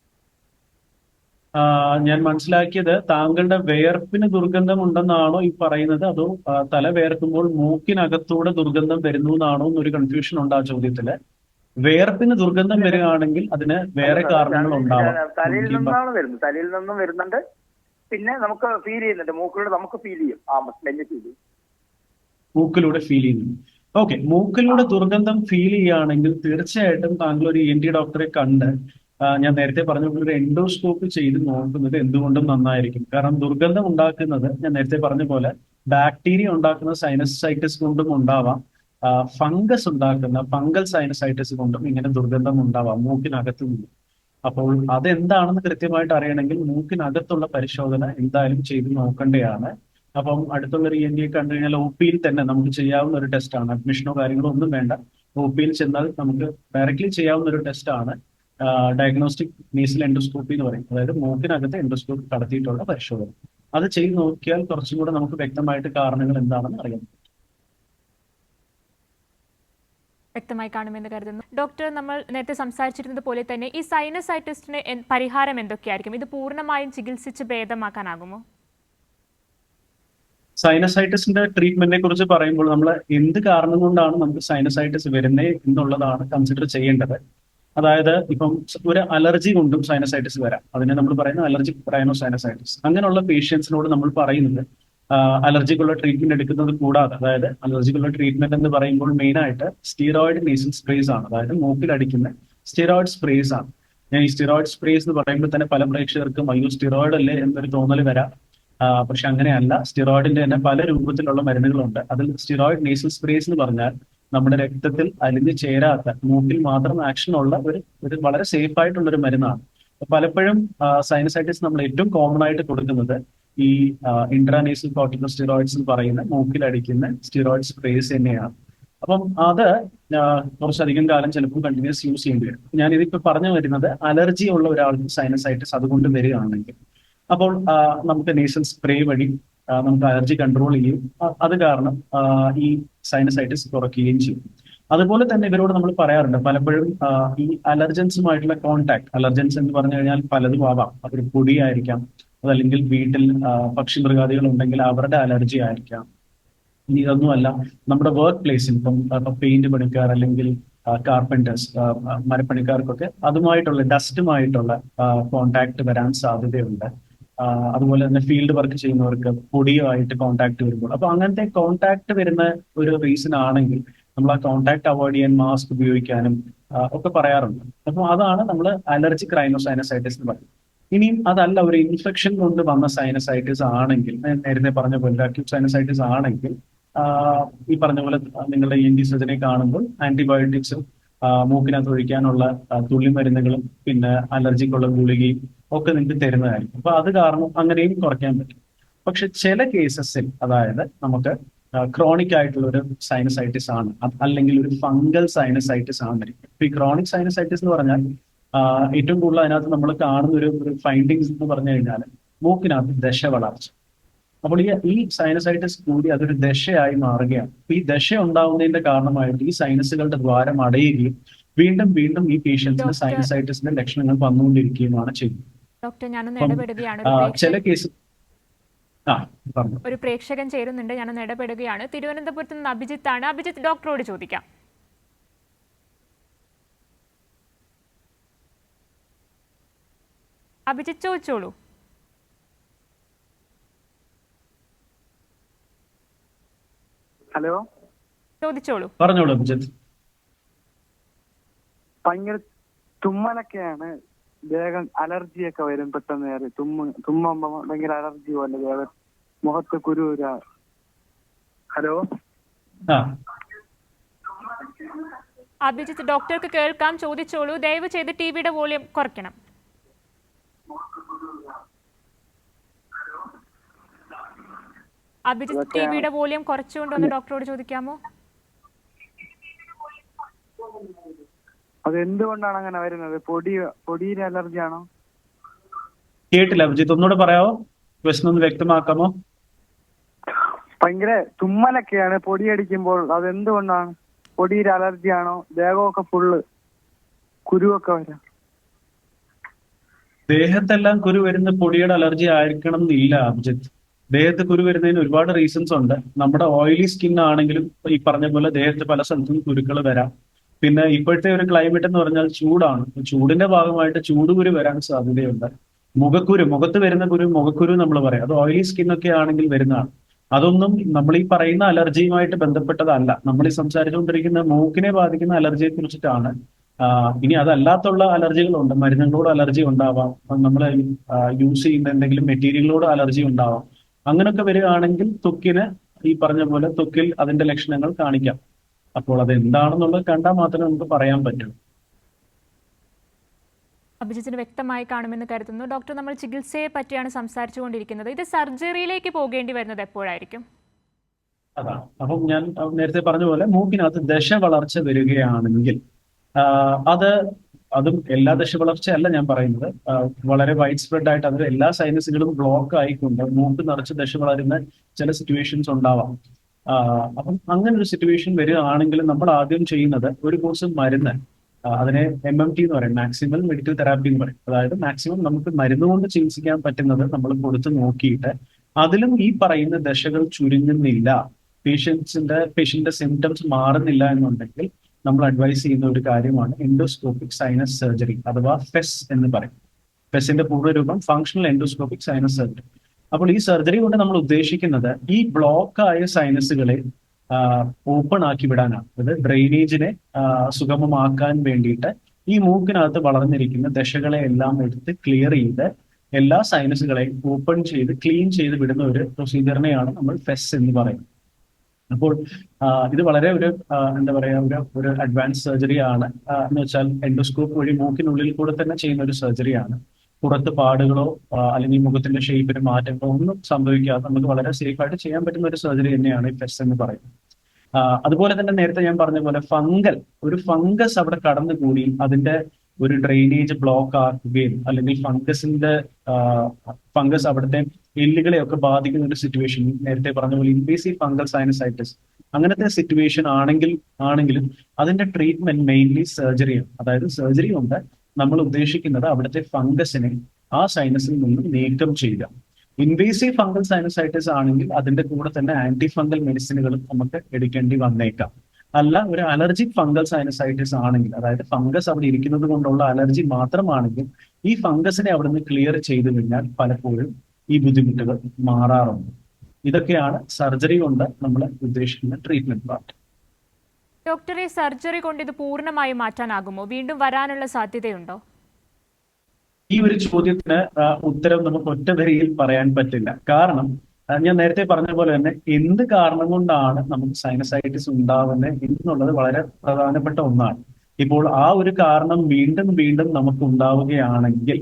ഞാൻ മനസ്സിലാക്കിയത് താങ്കളുടെ വിയർപ്പിന് ദുർഗന്ധം ഉണ്ടെന്നാണോ ഈ പറയുന്നത്, അതോ തല വിയർക്കുമ്പോൾ മൂക്കിനകത്തൂടെ ദുർഗന്ധം വരുന്നു എന്നാണോ എന്നൊരു കൺഫ്യൂഷൻ ഉണ്ട് ആ ചോദ്യത്തില്. വിയർപ്പിന് ദുർഗന്ധം വരികയാണെങ്കിൽ അതിന് വേറെ കാരണങ്ങൾ ഉണ്ടാവാം. തലയിൽ നിന്നാണ് വരുന്നത്, തലയിൽ നിന്നും വരുന്നുണ്ട്. പിന്നെ നമുക്ക് ഫീൽ ചെയ്യുന്നുണ്ട്, മൂക്കിലൂടെ നമുക്ക് ഫീൽ ചെയ്യും, സ്മെല്ല് ഫീൽ ചെയ്യും, മൂക്കിലൂടെ ഫീൽ ചെയ്യുന്നു. ഓക്കെ, മൂക്കിലൂടെ ദുർഗന്ധം ഫീൽ ചെയ്യുകയാണെങ്കിൽ തീർച്ചയായിട്ടും താങ്കൾ ഒരു ENT ഡോക്ടറെ കണ്ട് ഞാൻ നേരത്തെ പറഞ്ഞ പോലെ ഒരു എൻഡോസ്കോപ്പി ചെയ്ത് നോക്കുന്നത് എന്തുകൊണ്ടും നന്നായിരിക്കും. കാരണം ദുർഗന്ധം ഉണ്ടാക്കുന്നത് ഞാൻ നേരത്തെ പറഞ്ഞ പോലെ ബാക്ടീരിയ ഉണ്ടാക്കുന്ന സൈനസൈറ്റിസ് കൊണ്ടും ഉണ്ടാവാം, ഫംഗസ് ഉണ്ടാക്കുന്ന ഫംഗൽ സൈനസൈറ്റിസ് കൊണ്ടും ഇങ്ങനെ ദുർഗന്ധം ഉണ്ടാവാം മൂക്കിനകത്ത് നിന്ന്. അപ്പോൾ അതെന്താണെന്ന് കൃത്യമായിട്ട് അറിയണമെങ്കിൽ മൂക്കിനകത്തുള്ള പരിശോധന എന്തായാലും ചെയ്ത് നോക്കേണ്ടതാണ്. അപ്പം അടുത്തുള്ള ഒരു ENT കണ്ടു കഴിഞ്ഞാൽ OP-യിൽ തന്നെ നമുക്ക് ചെയ്യാവുന്ന ഒരു ടെസ്റ്റാണ്. അഡ്മിഷനോ കാര്യങ്ങളോ ഒന്നും വേണ്ട. OP-യിൽ ചെന്നാൽ നമുക്ക് ഡയറക്റ്റ്ലി ചെയ്യാവുന്ന ഒരു ടെസ്റ്റാണ് ഡയഗ്നോസ്റ്റിക് നേസൽ എൻഡോസ്കോപ്പി എന്ന് പറയും. അതായത് മൂക്കിനകത്ത് എൻഡോസ്കോപ്പി കടത്തിയിട്ടുള്ള പരിശോധന. അത് ചെയ്ത് നോക്കിയാൽ കുറച്ചും കൂടെ നമുക്ക് വ്യക്തമായിട്ട് കാരണങ്ങൾ എന്താണെന്ന് അറിയാം. വ്യക്തമായി കാണുമെന്ന് കരുതുന്നു. ഡോക്ടർ, നമ്മൾ നേരത്തെ സംസാരിച്ചിരുന്നത് പോലെ തന്നെ ഈ സൈനസൈറ്റിസിന് പരിഹാരം എന്തൊക്കെയായിരിക്കും? ഇത് പൂർണ്ണമായും ചികിത്സിച്ച് ഭേദമാക്കാനാകുമോ? സൈനസൈറ്റിസിന്റെ ട്രീറ്റ്മെന്റിനെ കുറിച്ച് പറയുമ്പോൾ നമ്മൾ എന്ത് കാരണം കൊണ്ടാണ് നമുക്ക് സൈനസൈറ്റിസ് വരുന്നത് എന്നുള്ളതാണ് കൺസിഡർ ചെയ്യേണ്ടത്. അതായത് ഇപ്പം ഒരു അലർജി കൊണ്ടും സൈനസൈറ്റിസ് വരാം. അതിനെ നമ്മൾ പറയുന്ന അലർജിക് റൈനോസൈനസൈറ്റിസ്. അങ്ങനെയുള്ള പേഷ്യൻസിനോട് നമ്മൾ പറയുന്നത് അലർജിക്കുള്ള ട്രീറ്റ്മെന്റ് എടുക്കുന്നത് കൂടാതെ, അതായത് അലർജിക്കുള്ള ട്രീറ്റ്മെന്റ് എന്ന് പറയുമ്പോൾ മെയിൻ ആയിട്ട് സ്റ്റീറോയിഡ് നേസൽ സ്പ്രേസ് ആണ്. അതായത് മൂക്കിലടിക്കുന്ന സ്റ്റിറോയിഡ് സ്പ്രേസ് ആണ്. ഞാൻ ഈ സ്റ്റിറോയിഡ് സ്പ്രേസ് എന്ന് പറയുമ്പോൾ തന്നെ പല പ്രേക്ഷകർക്കും അയ്യോ സ്റ്റിറോയിഡ് അല്ലേ എന്നൊരു തോന്നൽ വരാം. പക്ഷെ അങ്ങനെയല്ല. സ്റ്റിറോയിഡിന്റെ തന്നെ പല രൂപത്തിലുള്ള മരുന്നുകളുണ്ട്. അതിൽ സ്റ്റിറോയിഡ് നേസൽ സ്പ്രേസ് എന്ന് പറഞ്ഞാൽ നമ്മുടെ രക്തത്തിൽ അലിഞ്ഞു ചേരാത്ത, മൂക്കിൽ മാത്രം ആക്ഷൻ ഉള്ള ഒരു വളരെ സേഫ് ആയിട്ടുള്ള ഒരു മരുന്നാണ്. പലപ്പോഴും സൈനസൈറ്റിസ് നമ്മൾ ഏറ്റവും കോമൺ ആയിട്ട് കൊടുക്കുന്നത് ഈ ഇൻട്രാനേസൽ കോർട്ടിക്കോ സ്റ്റിറോയിഡ്സ് എന്ന് പറയുന്ന മൂക്കിലടിക്കുന്ന സ്റ്റിറോയിഡ് സ്പ്രേസ് തന്നെയാണ്. അപ്പം അത് കുറച്ചധികം കാലം ചിലപ്പോൾ കണ്ടിന്യൂസ് യൂസ് ചെയ്യേണ്ടി വരും. ഞാനിതിപ്പോ പറഞ്ഞു വരുന്നത് അലർജി ഉള്ള ഒരാൾക്ക് സൈനസൈറ്റിസ് അതുകൊണ്ട് വരികയാണെങ്കിൽ അപ്പോൾ നമുക്ക് നേസൽ സ്പ്രേ വഴി നമുക്ക് അലർജി കൺട്രോൾ ചെയ്യും. അത് കാരണം ഈ സൈനസൈറ്റിസ് കുറയ്ക്കുകയും ചെയ്യും. അതുപോലെ തന്നെ ഇവരോട് നമ്മൾ പറയാറുണ്ട് പലപ്പോഴും ഈ അലർജൻസുമായിട്ടുള്ള കോൺടാക്ട്, അലർജൻസ് എന്ന് പറഞ്ഞു കഴിഞ്ഞാൽ പലതും ആവാം. അതൊരു പൊടിയായിരിക്കാം, അതല്ലെങ്കിൽ വീട്ടിൽ പക്ഷി മൃഗാദികൾ ഉണ്ടെങ്കിൽ അവരുടെ അലർജി ആയിരിക്കാം. ഇനി ഇതൊന്നുമല്ല, നമ്മുടെ വർക്ക് പ്ലേസിൽ ഇപ്പം പെയിന്റ് പണിക്കാർ അല്ലെങ്കിൽ കാർപ്പൻറ്റേഴ്സ്, മരപ്പണിക്കാർക്കൊക്കെ അതുമായിട്ടുള്ള ഡസ്റ്റുമായിട്ടുള്ള കോണ്ടാക്ട് വരാൻ സാധ്യതയുണ്ട്. അതുപോലെ തന്നെ ഫീൽഡ് വർക്ക് ചെയ്യുന്നവർക്ക് പൊടിയുമായിട്ട് കോണ്ടാക്ട് വരുമ്പോൾ, അപ്പൊ അങ്ങനത്തെ കോണ്ടാക്ട് വരുന്ന ഒരു റീസൺ ആണെങ്കിൽ നമ്മൾ ആ കോണ്ടാക്ട് അവോയ്ഡ് ചെയ്യാൻ മാസ്ക് ഉപയോഗിക്കാനും ഒക്കെ പറയാറുണ്ട്. അപ്പൊ അതാണ് നമ്മൾ അലർജിക് റൈനോസൈനസൈറ്റിസ് എന്ന് പറയുന്നത്. ഇനിയും അതല്ല, ഒരു ഇൻഫെക്ഷൻ കൊണ്ട് വന്ന സൈനസൈറ്റിസ് ആണെങ്കിൽ, നേരത്തെ പറഞ്ഞ പോലെ അക്യൂട്ട് സൈനസൈറ്റിസ് ആണെങ്കിൽ ഈ പറഞ്ഞ പോലെ നിങ്ങളുടെ ENT സർജനെ കാണുമ്പോൾ ആന്റിബയോട്ടിക്സും മൂക്കിനകത്ത് ഒഴിക്കാനുള്ള തുള്ളിമരുന്നുകളും പിന്നെ അലർജിക്കുള്ള ഗുളികയും ഒക്കെ നിങ്ങൾക്ക് തരുന്നതായിരിക്കും. അപ്പൊ അത് കാരണം അങ്ങനെയും കുറയ്ക്കാൻ പറ്റും. പക്ഷെ ചില കേസസിൽ, അതായത് നമുക്ക് ക്രോണിക് ആയിട്ടുള്ള ഒരു സൈനസൈറ്റിസ് ആണ്, അല്ലെങ്കിൽ ഒരു ഫംഗൽ സൈനസൈറ്റിസ് ആണെന്നിരിക്കും. ഇപ്പൊ ഈ ക്രോണിക് സൈനസൈറ്റിസ് എന്ന് പറഞ്ഞാൽ ഏറ്റവും കൂടുതൽ അതിനകത്ത് നമ്മൾ കാണുന്ന ഒരു ഫൈൻഡിങ്സ് എന്ന് പറഞ്ഞു കഴിഞ്ഞാൽ മൂക്കിനകത്ത് ദശ വളർച്ച. അപ്പോൾ ഈ സൈനസൈറ്റിസ് കൂടി അതൊരു ദശയായി മാറുകയാണ്. അപ്പൊ ഈ ദശ ഉണ്ടാവുന്നതിന്റെ കാരണമായിട്ട് ഈ സൈനസുകളുടെ ദ്വാരം അടയുകയും വീണ്ടും വീണ്ടും ഈ പേഷ്യൻസിന് സൈനസൈറ്റിസിന്റെ ലക്ഷണങ്ങൾ വന്നുകൊണ്ടിരിക്കുകയുമാണ് ചെയ്യുന്നത്. ഡോക്ടർ, ഞാനൊന്ന് ഇടപെടുകയാണ്. ചില കേസ് ഒരു പ്രേക്ഷകൻ ചേരുന്നുണ്ട്, ഞാനൊന്ന് ഇടപെടുകയാണ്. തിരുവനന്തപുരത്ത് നിന്ന് അഭിജിത്ത് ആണ്. അഭിജിത്ത്, ഡോക്ടറോട് ചോദിക്കാം. അഭിജിത്ത്, ചോദിച്ചോളൂ. ഹലോ, ചോദിച്ചോളൂ. പറഞ്ഞോളൂ അഭിജിത്ത്. ഭയങ്കര തുമ്മലൊക്കെയാണ്, വേഗം അലർജിയൊക്കെ വരും പെട്ടെന്ന്. കയറി തുമ്മുമ്പോ ഭയങ്കര അലർജി പോലെ, വേഗം മുഖത്ത് കുരുരാ. ഹലോ, അഭിജിത്ത്, ഡോക്ടർക്ക് കേൾക്കാം, ചോദിച്ചോളൂ. ദയവ് ചെയ്ത് ടിവിയുടെ വോളിയം കുറയ്ക്കണം. അഭിജിത്ത്, ടിവിയുടെ വോളിയം കുറച്ചുകൊണ്ടൊന്ന് ഡോക്ടറോട് ചോദിക്കാമോ? അത് എന്തുകൊണ്ടാണ് അങ്ങനെ വരുന്നത്? പൊടിയുടെ അലർജി ആണോ? കേട്ടില്ല അഭിജിത്ത്, ഒന്നുകൂടെ പറയാമോ? ക്വസ്റ്റൻ ഒന്ന് വ്യക്തമാക്കാമോ? ഭയങ്കര തുമ്മലൊക്കെയാണ് പൊടിയടിക്കുമ്പോൾ, അത് എന്തുകൊണ്ടാണ്? പൊടിയുടെ അലർജി ആണോ? ദേഹമൊക്കെ ഫുള്ള് കുരുവൊക്കെ വരാം. ദേഹത്തെല്ലാം കുരു വരുന്ന പൊടിയുടെ അലർജി ആയിരിക്കണം എന്നില്ല അഭിജിത്ത്. ദേഹത്ത് കുരു വരുന്നതിന് ഒരുപാട് റീസൺസ് ഉണ്ട്. നമ്മുടെ ഓയിലി സ്കിൻ ആണെങ്കിലും ഈ പറഞ്ഞ പോലെ ദേഹത്ത് പല സ്ഥലത്തും കുരുക്കൾ വരാം. പിന്നെ ഇപ്പോഴത്തെ ഒരു ക്ലൈമറ്റ് എന്ന് പറഞ്ഞാൽ ചൂടാണ്. ചൂടിന്റെ ഭാഗമായിട്ട് ചൂടുകുരു വരാൻ സാധ്യതയുണ്ട്. മുഖത്ത് വരുന്ന മുഖക്കുരു നമ്മൾ പറയാം, അത് ഓയിലി സ്കിൻ ഒക്കെ ആണെങ്കിൽ വരുന്നതാണ്. അതൊന്നും നമ്മൾ ഈ പറയുന്ന അലർജിയുമായിട്ട് ബന്ധപ്പെട്ടതല്ല. നമ്മൾ ഈ സംസാരിച്ചുകൊണ്ടിരിക്കുന്ന മൂക്കിനെ ബാധിക്കുന്ന അലർജിയെ കുറിച്ചിട്ടാണ്. ഇനി അതല്ലാത്തുള്ള അലർജികളുണ്ട്, മരുന്നുകളോട് അലർജി ഉണ്ടാവാം, നമ്മൾ യൂസ് ചെയ്യുന്ന എന്തെങ്കിലും മെറ്റീരിയലിനോട് അലർജി ഉണ്ടാവാം. അങ്ങനെയൊക്കെ വരികയാണെങ്കിൽ ത്വക്കിന് ഈ പറഞ്ഞ പോലെ ത്വക്കിൽ അതിന്റെ ലക്ഷണങ്ങൾ കാണിക്കാം. അപ്പോൾ അത് എന്താണെന്നുള്ളത് കണ്ടാൽ മാത്രമേ നമുക്ക് പറയാൻ പറ്റൂ. അഭിജിത്തിന് വ്യക്തമായി കാണുമെന്ന് കരുതുന്നു. ഡോക്ടർ, നമ്മൾ ചികിത്സയെ പറ്റിയാണ് സംസാരിച്ചുകൊണ്ടിരിക്കുന്നത്. ഇത് സർജറിയിലേക്ക് പോകേണ്ടി വരുന്നത് എപ്പോഴായിരിക്കും? അതാണ്. അപ്പം ഞാൻ നേരത്തെ പറഞ്ഞ പോലെ മൂക്കിനകത്ത് ദശ വളർച്ച വരികയാണെങ്കിൽ അതും എല്ലാ ദശ വളർച്ചയല്ല ഞാൻ പറയുന്നത്, വളരെ വൈഡ് സ്പ്രെഡ് ആയിട്ട് അത് എല്ലാ സൈനസുകളും ബ്ലോക്ക് ആയിക്കൊണ്ട് മൂക്ക് നിറച്ച് ദശ വളരുന്ന ചില സിറ്റുവേഷൻസ് ഉണ്ടാവാം. അപ്പം അങ്ങനെ ഒരു സിറ്റുവേഷൻ വരികയാണെങ്കിൽ നമ്മൾ ആദ്യം ചെയ്യുന്നത് ഒരു കോഴ്സ് മരുന്ന്, അതിനെ MMT എന്ന് പറയും, മാക്സിമം മെഡിക്കൽ തെറാപ്പി എന്ന് പറയും. അതായത് മാക്സിമം നമുക്ക് മരുന്ന് കൊണ്ട് ചികിത്സിക്കാൻ പറ്റുന്നത് നമ്മൾ കൊടുത്ത് നോക്കിയിട്ട് അതിലും ഈ പറയുന്ന ദശകൾ ചുരുങ്ങുന്നില്ല, പേഷ്യന്റിന്റെ സിംറ്റംസ് മാറുന്നില്ല എന്നുണ്ടെങ്കിൽ നമ്മൾ അഡ്വൈസ് ചെയ്യുന്ന ഒരു കാര്യമാണ് എൻഡോസ്കോപ്പിക് സൈനസ് സർജറി, അഥവാ ഫെസ് എന്ന് പറയും. ഫെസിന്റെ പൂർണ്ണരൂപം ഫങ്ഷണൽ എൻഡോസ്കോപ്പിക് സൈനസ് സർജറി. അപ്പോൾ ഈ സർജറി കൊണ്ട് നമ്മൾ ഉദ്ദേശിക്കുന്നത് ഈ ബ്ലോക്ക് ആയ സൈനസുകളെ ഓപ്പൺ ആക്കി വിടാനാണ്. അതായത് ഡ്രെയിനേജിനെ സുഗമമാക്കാൻ വേണ്ടിയിട്ട് ഈ മൂക്കിനകത്ത് വളർന്നിരിക്കുന്ന ദശകളെ എല്ലാം എടുത്ത് ക്ലിയർ ചെയ്ത് എല്ലാ സൈനസുകളെയും ഓപ്പൺ ചെയ്ത് ക്ലീൻ ചെയ്ത് വിടുന്ന ഒരു പ്രൊസീജിയറിനെയാണ് നമ്മൾ ഫെസ് എന്ന് പറയുന്നത്. അപ്പോൾ ഇത് വളരെ ഒരു എന്താ പറയാ ഒരു അഡ്വാൻസ് സർജറി ആണ്. എന്ന് വെച്ചാൽ എൻഡോസ്കോപ്പ് വഴി മൂക്കിനുള്ളിൽ കൂടെ തന്നെ ചെയ്യുന്ന ഒരു സർജറിയാണ്. പുറത്ത് പാടുകളോ അല്ലെങ്കിൽ മുഖത്തിന്റെ ഷേപ്പിന് മാറ്റങ്ങളോ ഒന്നും സംഭവിക്കാതെ നമുക്ക് വളരെ സേഫ് ആയിട്ട് ചെയ്യാൻ പറ്റുന്ന ഒരു സർജറി തന്നെയാണ് ഈ ഫെസ് എന്ന് പറയുന്നത്. അതുപോലെ തന്നെ നേരത്തെ ഞാൻ പറഞ്ഞ പോലെ ഒരു ഫംഗസ് അവിടെ കടന്നുകൂടി അതിന്റെ ഒരു ഡ്രെയിനേജ് ബ്ലോക്ക് ആക്കുകയും അല്ലെങ്കിൽ ഫംഗസ് അവിടുത്തെ എല്ലുകളെയൊക്കെ ബാധിക്കുന്ന ഒരു സിറ്റുവേഷൻ, നേരത്തെ പറഞ്ഞ പോലെ ഇൻവേസീവ് ഫംഗൽ സൈനസൈറ്റിസ്, അങ്ങനത്തെ സിറ്റുവേഷൻ ആണെങ്കിലും അതിന്റെ ട്രീറ്റ്മെന്റ് മെയിൻലി സർജറിയാണ്. അതായത് സർജറി കൊണ്ട് നമ്മൾ ഉദ്ദേശിക്കുന്നത് അവിടുത്തെ ഫംഗസിനെ ആ സൈനസിൽ നിന്നും നീക്കം ചെയ്യുക. ഇൻവേസീവ് ഫംഗൽ സൈനസൈറ്റിസ് ആണെങ്കിൽ അതിന്റെ കൂടെ തന്നെ ആന്റി ഫംഗൽ മെഡിസിനുകളും നമുക്ക് എടുക്കേണ്ടി വന്നേക്കാം. അല്ല, ഒരു അലർജിക് ഫംഗൽ സൈനസൈറ്റിസ് ആണെങ്കിൽ, അതായത് ഫംഗസ് അവിടെ ഇരിക്കുന്നത് കൊണ്ടുള്ള അലർജി മാത്രമാണെങ്കിൽ ഈ ഫംഗസിനെ അവിടെ നിന്ന് ക്ലിയർ ചെയ്തു കഴിഞ്ഞാൽ പലപ്പോഴും ഈ ബുദ്ധിമുട്ടുകൾ മാറാറുണ്ട്. ഇതൊക്കെയാണ് സർജറി കൊണ്ട് നമ്മൾ ഉദ്ദേശിക്കുന്ന ട്രീറ്റ്മെന്റ് പാർട്ട്. ഡോക്ടറെ, സർജറി കൊണ്ട് ഇത് പൂർണ്ണമായും മാറ്റാനാകുമോ? വീണ്ടും വരാനുള്ള സാധ്യതയുണ്ടോ? ഈ ഒരു ചോദ്യത്തിന് ഉത്തരം നമുക്ക് ഒറ്റ വരിയിൽ പറയാൻ പറ്റില്ല. കാരണം ഞാൻ നേരത്തെ പറഞ്ഞ പോലെ തന്നെ എന്ത് കാരണം കൊണ്ടാണ് നമുക്ക് സൈനസൈറ്റിസ് ഉണ്ടാവുന്നത് എന്നുള്ളത് വളരെ പ്രധാനപ്പെട്ട ഒന്നാണ്. ഇപ്പോൾ ആ ഒരു കാരണം വീണ്ടും വീണ്ടും നമുക്ക് ഉണ്ടാവുകയാണെങ്കിൽ,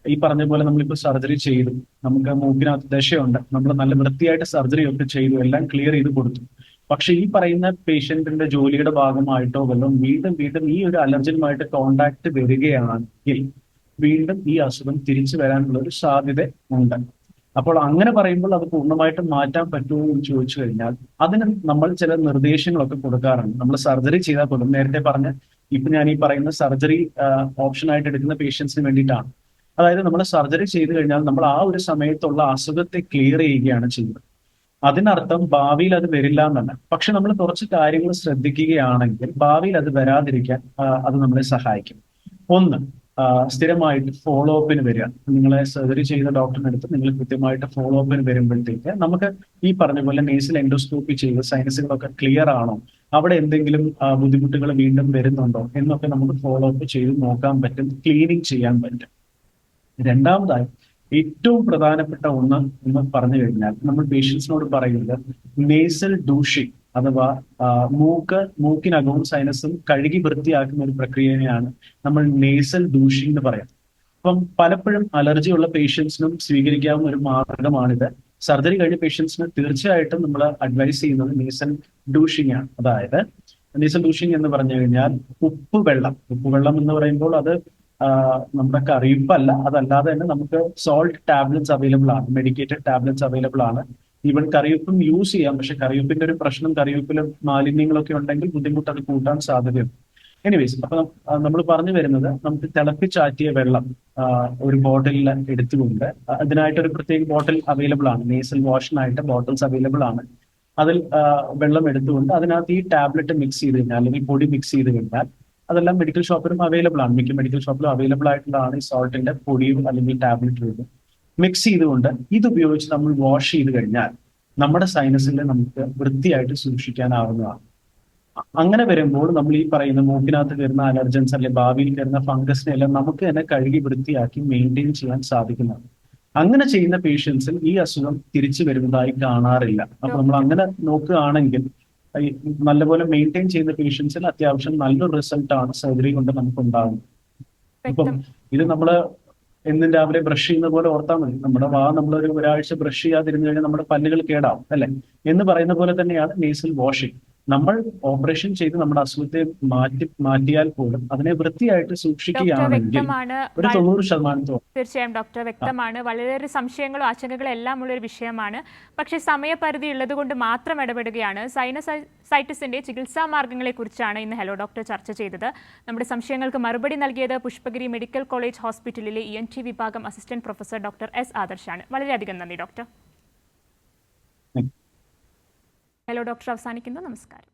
ഈ പറഞ്ഞ പോലെ നമ്മളിപ്പോൾ സർജറി ചെയ്തു, നമുക്ക് മൂക്കിനകത്ത് ദശയുണ്ട്, നമ്മൾ നല്ല വൃത്തിയായിട്ട് സർജറി ഒക്കെ ചെയ്തു, എല്ലാം ക്ലിയർ ചെയ്ത് കൊടുത്തു. പക്ഷെ ഈ പറയുന്ന പേഷ്യന്റിന്റെ ജോലിയുടെ ഭാഗമായിട്ടോ വല്ലതും വീണ്ടും വീണ്ടും ഈ ഒരു അലർജനുമായിട്ട് കോണ്ടാക്ട് വരികയാണെങ്കിൽ വീണ്ടും ഈ അസുഖം തിരിച്ചു വരാനുള്ള ഒരു സാധ്യത ഉണ്ട്. അപ്പോൾ അങ്ങനെ പറയുമ്പോൾ അത് പൂർണ്ണമായിട്ടും മാറ്റാൻ പറ്റുമോ എന്ന് ചോദിച്ചു കഴിഞ്ഞാൽ അതിന് നമ്മൾ ചില നിർദ്ദേശങ്ങളൊക്കെ കൊടുക്കാറുണ്ട്. നമ്മൾ സർജറി ചെയ്താൽ പോലും, നേരത്തെ പറഞ്ഞ ഇപ്പൊ ഞാൻ ഈ പറയുന്ന സർജറി ഓപ്ഷൻ ആയിട്ട് എടുക്കുന്ന പേഷ്യൻസിന് വേണ്ടിയിട്ടാണ്. അതായത് നമ്മൾ സർജറി ചെയ്തു കഴിഞ്ഞാൽ നമ്മൾ ആ ഒരു സമയത്തുള്ള അസുഖത്തെ ക്ലിയർ ചെയ്യുകയാണ് ചെയ്യുന്നത്. അതിനർത്ഥം ഭാവിയിൽ അത് വരില്ല എന്നല്ല. പക്ഷെ നമ്മൾ കുറച്ച് കാര്യങ്ങൾ ശ്രദ്ധിക്കുകയാണെങ്കിൽ ഭാവിയിൽ അത് വരാതിരിക്കാൻ അത് നമ്മളെ സഹായിക്കും. ഒന്ന്, സ്ഥിരമായിട്ട് ഫോളോ അപ്പിന് വരിക. നിങ്ങളെ സർജറി ചെയ്ത ഡോക്ടറിന്റെ അടുത്ത് നിങ്ങൾ കൃത്യമായിട്ട് ഫോളോ അപ്പിന് വരുമ്പോഴത്തേക്ക് നമുക്ക് ഈ പറഞ്ഞ പോലെ നേസൽ എൻഡോസ്കോപ്പി ചെയ്ത് സൈനസുകളൊക്കെ ക്ലിയർ ആണോ, അവിടെ എന്തെങ്കിലും ബുദ്ധിമുട്ടുകൾ വീണ്ടും വരുന്നുണ്ടോ എന്നൊക്കെ നമുക്ക് ഫോളോ അപ്പ് ചെയ്ത് നോക്കാൻ പറ്റും, ക്ലീനിങ് ചെയ്യാൻ പറ്റും. രണ്ടാമതായി ഏറ്റവും പ്രധാനപ്പെട്ട ഒന്ന് എന്ന് പറഞ്ഞു കഴിഞ്ഞാൽ നമ്മൾ പേഷ്യൻസിനോട് പറയുന്നത് നേസൽ ഡൂഷിങ് അഥവാ മൂക്കിനകവും സൈനസും കഴുകി വൃത്തിയാക്കുന്ന ഒരു പ്രക്രിയയാണ് നമ്മൾ നേസൽ ഡൂഷിംഗ് എന്ന് പറയാം. അപ്പം പലപ്പോഴും അലർജി ഉള്ള പേഷ്യൻസിനും സ്വീകരിക്കാവുന്ന ഒരു മാർഗമാണിത്. സർജറി കഴിഞ്ഞ പേഷ്യൻസിന് തീർച്ചയായിട്ടും നമ്മൾ അഡ്വൈസ് ചെയ്യുന്നത് നേസൽ ഡൂഷിംഗ് ആണ്. അതായത് നേസൽ ഡൂഷിംഗ് എന്ന് പറഞ്ഞു കഴിഞ്ഞാൽ ഉപ്പുവെള്ളം എന്ന് പറയുമ്പോൾ അത് നമ്മുടെ കറിയുപ്പല്ല, അതല്ലാതെ തന്നെ നമുക്ക് സോൾട്ട് ടാബ്ലറ്റ്സ് അവൈലബിൾ ആണ്, മെഡിക്കേറ്റഡ് ടാബ്ലറ്റ്സ് അവൈലബിൾ ആണ്. ഈവൻ കറിയുപ്പും യൂസ് ചെയ്യാം. പക്ഷെ കറിയുപ്പിന്റെ ഒരു പ്രശ്നം, കറിയുപ്പിലും മാലിന്യങ്ങളൊക്കെ ഉണ്ടെങ്കിൽ ബുദ്ധിമുട്ട് അത് കൂട്ടാൻ സാധ്യതയുണ്ട്. എനിവേസ്, അപ്പൊ നമ്മൾ പറഞ്ഞു വരുന്നത്, നമുക്ക് തിളപ്പിച്ചാറ്റിയ വെള്ളം ഒരു ബോട്ടിലിൽ എടുത്തുകൊണ്ട്, അതിനായിട്ടൊരു പ്രത്യേക ബോട്ടിൽ അവൈലബിൾ ആണ്, നേസൽ വാഷിനായിട്ട് ബോട്ടിൽസ് അവൈലബിൾ ആണ്. അതിൽ വെള്ളം എടുത്തുകൊണ്ട് അതിനകത്ത് ഈ ടാബ്ലറ്റ് മിക്സ് ചെയ്ത് കഴിഞ്ഞാൽ, അല്ലെങ്കിൽ പൊടി മിക്സ് ചെയ്ത് കഴിഞ്ഞാൽ, അതെല്ലാം മെഡിക്കൽ ഷോപ്പിലും അവൈലബിൾ ആണ്. മിക്ക മെഡിക്കൽ ഷോപ്പിലും അവൈലബിൾ ആയിട്ടുള്ളതാണ് ഈ സോൾട്ടിന്റെ പൊടിയും അല്ലെങ്കിൽ ടാബ്ലറ്റ് രൂപം. മിക്സ് ചെയ്തുകൊണ്ട് ഇതുപയോഗിച്ച് നമ്മൾ വാഷ് ചെയ്ത് കഴിഞ്ഞാൽ നമ്മുടെ സൈനസിനെ നമുക്ക് വൃത്തിയായിട്ട് സൂക്ഷിക്കാനാവുന്നതാണ്. അങ്ങനെ വരുമ്പോൾ നമ്മൾ ഈ പറയുന്ന മൂക്കിനകത്ത് കയറുന്ന അലർജൻസ് അല്ലെങ്കിൽ ഭാവിയിൽ കയറുന്ന ഫംഗസിനെ എല്ലാം നമുക്ക് തന്നെ കഴുകി വൃത്തിയാക്കി മെയിൻറ്റെയിൻ ചെയ്യാൻ സാധിക്കുന്നതാണ്. അങ്ങനെ ചെയ്യുന്ന പേഷ്യൻസിൽ ഈ അസുഖം തിരിച്ചു വരുന്നതായി കാണാറില്ല. അപ്പൊ നമ്മൾ അങ്ങനെ നോക്കുകയാണെങ്കിൽ നല്ലപോലെ മെയിൻറ്റെയിൻ ചെയ്യുന്ന പേഷ്യൻസിൽ അത്യാവശ്യം നല്ലൊരു റിസൾട്ടാണ് സർജറി കൊണ്ട് നമുക്ക് ഉണ്ടാകുന്നത്. ഇപ്പം ഇത് നമ്മള് എന്നും രാവിലെ ബ്രഷ് ചെയ്യുന്ന പോലെ ഓർത്താൽ മതി. നമ്മുടെ ഒരാഴ്ച ബ്രഷ് ചെയ്യാതിരുന്നു കഴിഞ്ഞാൽ നമ്മുടെ പല്ലുകൾ കേടാവും, അല്ലെ എന്ന് പറയുന്ന പോലെ തന്നെയാണ് നേസൽ വാഷിംഗ്. നമ്മൾ ഓപ്പറേഷൻ ചെയ്ത് നമ്മുടെ അസുഖത്തെ മാറ്റിയാൽ പോലും അതിനെ വൃത്തിയായിട്ട് സൂക്ഷിക്കുകയാണെങ്കിൽ ഒരു 90%. തീർച്ചയായും ഡോക്ടർ, വ്യക്തമാണ്. വളരെയേറെ സംശയങ്ങളും ആശങ്കകളും എല്ലാം ഉള്ളൊരു വിഷയമാണ്. പക്ഷേ സമയപരിധി ഉള്ളത് കൊണ്ട് മാത്രം ഇടപെടുകയാണ്. സൈനസൈറ്റിസിന്റെ ചികിത്സാ മാർഗങ്ങളെക്കുറിച്ചാണ് ഇന്ന് ഹലോ ഡോക്ടർ ചർച്ച ചെയ്തത്. നമ്മുടെ സംശയങ്ങൾക്ക് മറുപടി നൽകിയത് പുഷ്പഗിരി മെഡിക്കൽ കോളേജ് ഹോസ്പിറ്റലിലെ ENT വിഭാഗം അസിസ്റ്റന്റ് പ്രൊഫസർ ഡോക്ടർ S. ആദർശാണ്. വളരെയധികം നന്ദി ഡോക്ടർ. ഹലോ ഡോക്ടർ അവസാനിക്കുന്നു. നമസ്കാരം.